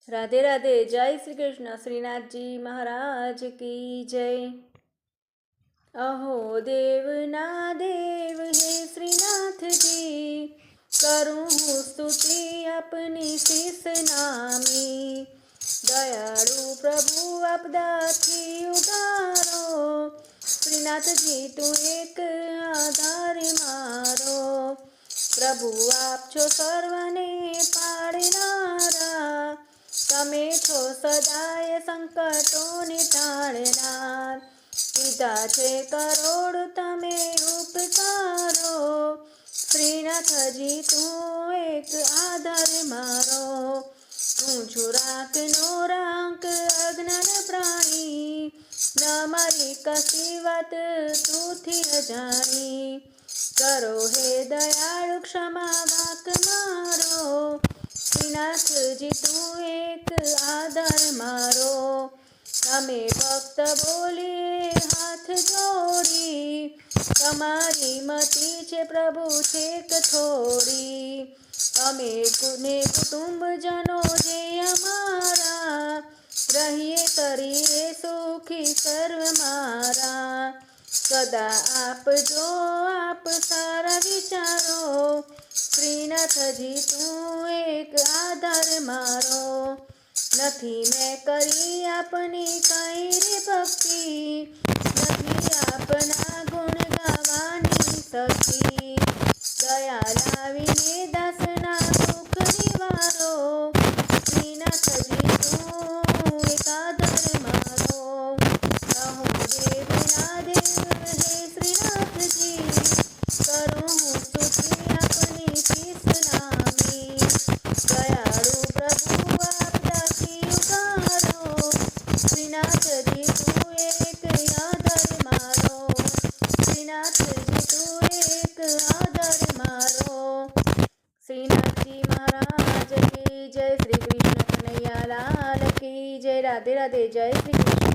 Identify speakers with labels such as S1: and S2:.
S1: राधे राधे। जय श्री कृष्ण। श्रीनाथ जी महाराज की जय। अहो देवना देव हे श्रीनाथ जी, करूँ स्तुति अपनी शीस नामी। दयालु प्रभु आपदा थी उगारो, श्रीनाथ जी तू एक आधार मारो। प्रभु आप छो सर्वने पाड़नारा, તમે છો સદાય સંકટોને ટાળનાર। કીધા છે કરોડ તમે ઉપકારો, શ્રીનાથજી તું એક આધાર મારો। હું છું રાંકનો રાંક અજ્ઞાન પ્રાણી, ન મારી કશી વાત તુંથી અજાણી। કરો હે દયાળુ ક્ષમા વાંક મારો, શ્રીનાથજી તું એક આધાર મારો। તમે ભક્ત બોલીએ હાથ જોડી, તમારી મતી છે પ્રભુ છેક થોડી। અમે ને કુટુંબજનો જે અમારા, રહીએ કરીએ સુખી સર્વ મારા। સદા આપજો આપ સારા વિચારો, શ્રીનાથજી તું એક આધાર મારો। નથી મેં કરી આપની કઈ રે ભક્તિ, નથી આપના ગુણ ગાવાની શક્તિ। દયા લાવીને દાસના દુઃખ નિવારો, શ્રીનાથજી તું એક આધાર મારો। કહો દેવના દેવ હે શ્રીનાથજી, કરું સ્તુતિ આપની શીસ નામી। દયાળુ પ્રભુ આપદાથી ઉગારો, શ્રીનાથજી તું એક આધાર મારો। શ્રીનાથજી તું એક આધાર મારો। શ્રીનાથજી મહારાજ की जय। श्री कृष्ण कन्हैया लाल की जय। राधे राधे। जय श्री कृष्ण।